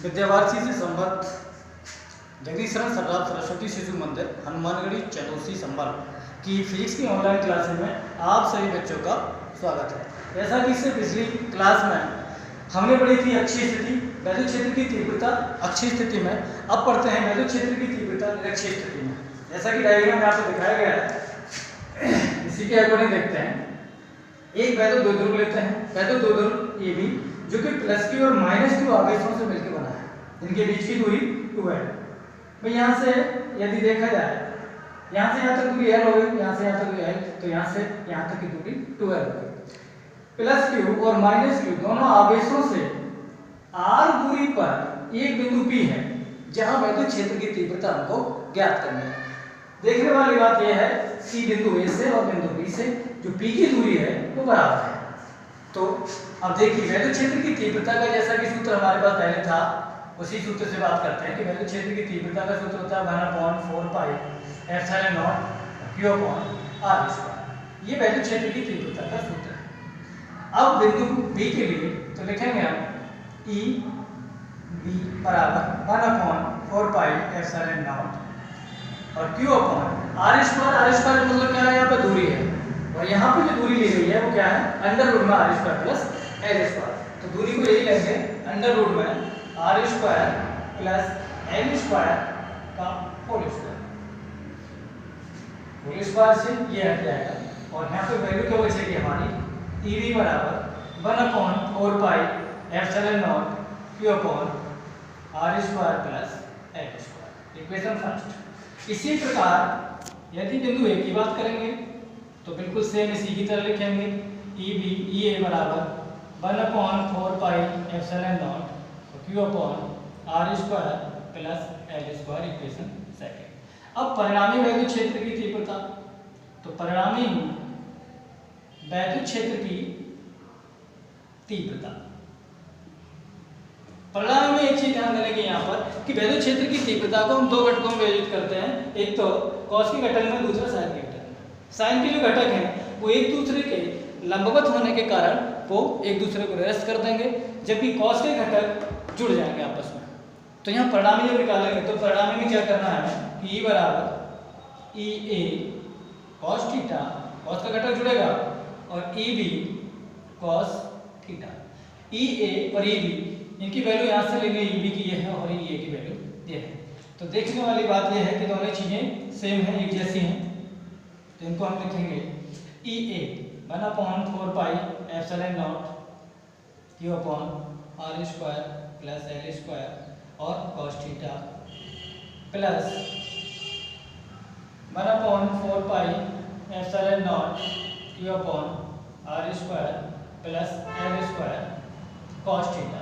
विद्यावासी से संबद्ध जगदीशरण सरदार सरस्वती शिशु मंदिर हनुमानगढ़ी चंदौसी संभल की फिजिक्स की ऑनलाइन क्लास में आप सभी बच्चों का स्वागत है। जैसा कि इससे पिछली क्लास में हमने पढ़ी थी अक्षीय स्थिति, वैद्युत क्षेत्र की तीव्रता अक्षीय स्थिति में। अब पढ़ते हैं वैद्युत क्षेत्र की तीव्रता निरक्षीय स्थिति में। जैसा कि डायग्राम में आपको दिखाया गया है, इसी के अकॉर्डिंग देखते हैं। एक वैद्युत द्विध्रुव लेते हैं, वैद्युत द्विध्रुव ए बी जो कि +q और -q आवेशों से मिलकर बना है, इनके बीच की दूरी 2 है। भाई यहाँ से यदि देखा जाए, यहाँ से यहाँ तक दूरी l हो गई, यहाँ से यहाँ तक दूरी l, तो यहाँ से यहाँ तक की दूरी 2l हो गई। +q और -q दोनों आवेशों से r दूरी पर एक बिंदु P है जहाँ वैद्युत क्षेत्र की तीव्रता हमको ज्ञात करनी है। देखने वाली बात यह है कि बिंदु A से और बिंदु B से जो P की दूरी है वो बराबर है। तो अब देखिए वैद्युत क्षेत्र की तीव्रता का जैसा कि सूत्र हमारे पास पहले था, उसी सूत्र से बात करते हैं कि वैद्युत क्षेत्र की तीव्रता का सूत्र होता है 1/4 pi epsilon not q upon r²। ये वैद्युत क्षेत्र की तीव्रता का सूत्र है। अब बिंदु B के लिए तो लिखेंगे हम E B बराबर 1/4 पाई एप्सिलॉन नॉट और q अपॉन r² मतलब क्या है, यहाँ पे दूरी है और यहाँ पे जो दूरी ली गई है वो क्या है, √में r² प्लस l²। तो दूरी को यही लेंगे √में r² प्लस l² का होल स्क्वायर से ये हट जाएगा और यहाँ पे वैल्यू क्या बचेगी हमारी Eb बराबर 1/4 pi epsilon not q upon r² plus l²। Equation first. इसी प्रकार यदि बिंदु A की बात करेंगे तो बिल्कुल सेम इसी की तरह लिखेंगे EA बराबर 1/4 pi epsilon not q upon r² plus l²। Equation second. अब परिणामी वैद्युत क्षेत्र की तीव्रता, तो परिणामी वैद्युत क्षेत्र की तीव्रता, परिणाम में एक चीज ध्यान देने की यहाँ पर कि वैद्युत क्षेत्र की तीव्रता को हम दो घटकों में विभाजित करते हैं, एक तो कॉस के घटक में, दूसरा साइन के घटक में। साइन के जो घटक हैं वो एक दूसरे के लंबवत होने के कारण वो एक दूसरे को निरस्त कर देंगे, जबकि कॉस के घटक जुड़ जाएंगे आपस में। तो यहाँ परिणामी जब निकालेंगे तो परिणामी में क्या करना है कि E बराबर EA कॉस थीटा, कॉस का घटक जुड़ेगा, और EB कॉस थीटा। EA और EB इनकी वैल्यू यहाँ से लेंगे, EB की ये है और EA की वैल्यू ये है। तो देखने वाली बात ये है कि दोनों चीजें सेम हैं, एक जैसी हैं। तो इनको हम लिखेंगे EA 1/4 pi epsilon not q upon r² plus l² और cos theta plus 1/4 pi epsilon not q upon r² plus l² cos theta.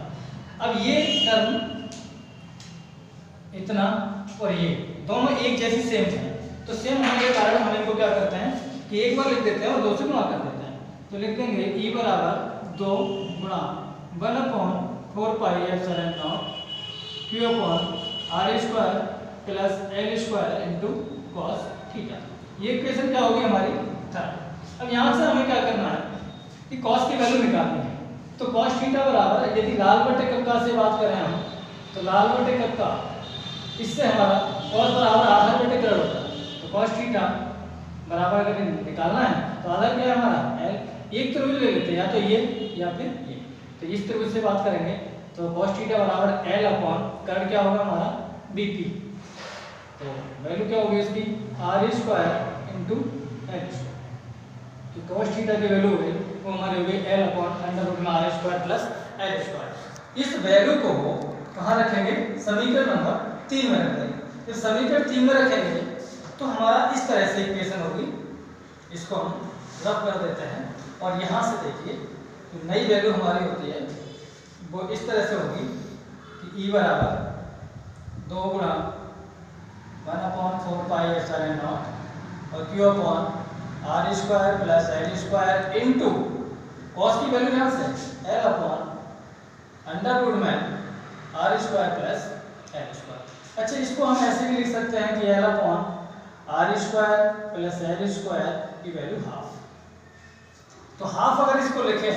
अब ये टर्म इतना और ये दोनों एक जैसी सेम है, तो सेम होने के कारण हम इनको क्या करते हैं कि एक बार लिख देते हैं और 2 से गुणा कर देते हैं। तो लिख देंगे E बराबर 2 गुणा 1/4 pi epsilon not q upon r² plus l² into cos theta. ये इक्वेशन क्या होगी हमारी थर्ड। अब यहाँ से हमें क्या करना है कि cos की वैल्यू निकालनी है। तो cos थीटा बराबर, यदि लाल बटे कक्का से बात करें हम, तो लाल बटे कक्का, इससे हमारा cos बराबर आधा बटे करोड़ होता है। तो cos थीटा बराबर अगर निकालना है तो आधा क्या है हमारा l। एक त्रिभुज ले लेते हैं, या तो ये या फिर ये। तो इस त्रिभुज से बात करेंगे तो cos थीटा बराबर l अपॉन कर्ण क्या होगा हमारा BP। तो वैल्यू क्या होगी इसकी r² इनटू l²। तो cos थीटा की वैल्यू होगी वो हमारी होगी l upon √r² plus l²। इस वैल्यू को कहाँ रखेंगे, समीकरण नंबर 3 में रख देंगे। तो समीकरण 3 में रखेंगे तो हमारा इस तरह से इक्वेशन होगी। इसको हम रफ कर देते हैं और यहाँ से देखिए तो नई वैल्यू हमारी होती है वो इस तरह से होगी कि E बराबर 2 गुणा 1/4 पाई एप्सिलॉन नॉट और q upon r² plus l² into cos की वैल्यू यहाँ से l अपॉन √में r² प्लस l²। अच्छा, इसको हम ऐसे भी लिख सकते हैं कि l upon r² plus l² की वैल्यू हाफ। तो हाफ अगर इसको लिखें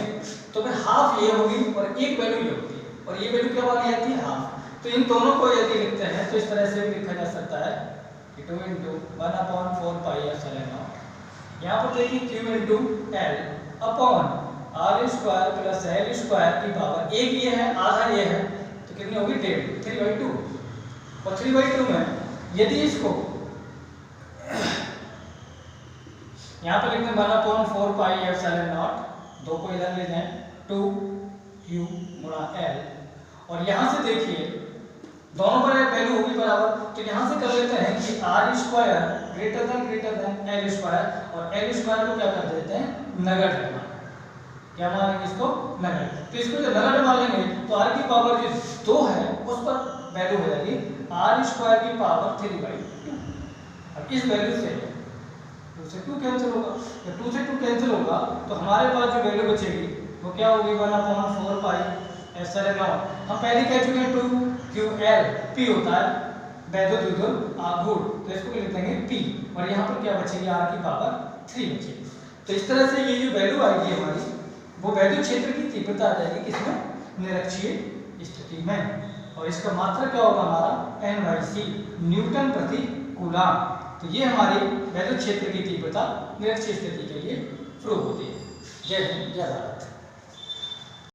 तो फिर हाफ ये होगी और एक वैल्यू ये होगी और ये वैल्यू क्या वाली आती है हाफ। तो इन दोनों को यदि लिखते हैं तो इस तरह से भी लिखा जा सकता है कि 2 × 1/4 पाई एप्सिलॉन नॉट। यहाँ पर देखिए q × l upon r² plus l² की पावर, एक ये है आधा ये है तो कितनी होगी 1/2 3/2। और 3/2 में यदि इसको यहाँ पर लिखते हैं 1/4 पाई एप्सिलॉन नॉट, 2 को इधर ले जाएं 2q × l, और यहाँ से देखिए दोनों पर वैल्यू होगी बराबर, तो यहाँ से कर लेते हैं कि r² > l² और l² को क्या कर देते हैं नगण्य लेना। क्या मान लेंगे इसको नगण्य। तो इसको जब नगण्य मान लेंगे तो r की पावर जो 2 है उस पर वैल्यू हो जाएगी r² की पावर 3/2। अब इस वैल्यू से 2 से 2 कैंसिल होगा, जब 2 से 2 कैंसिल होगा तो हमारे पास जो वैल्यू बचेगी वो क्या होगी 1/4 पाई एप्सिलॉन नॉट। हम पहले कह चुके हैं 2ql, p होता है वैद्युत विद्युत आघूर्ण, तो इसको लिख देंगे p, और यहाँ पर क्या बचेगी r की पावर 3 बचेगी। तो इस तरह से ये जो वैल्यू आएगी हमारी वो वैद्युत क्षेत्र की तीव्रता आ जाएगी किसमें, निरक्षीय स्थिति में, और इसका मात्रक क्या होगा हमारा N/c न्यूटन प्रति कूलाम। तो ये हमारी वैद्युत क्षेत्र की तीव्रता निरक्षीय स्थिति के लिए प्रूव होती है। जय हिंद जय भारत।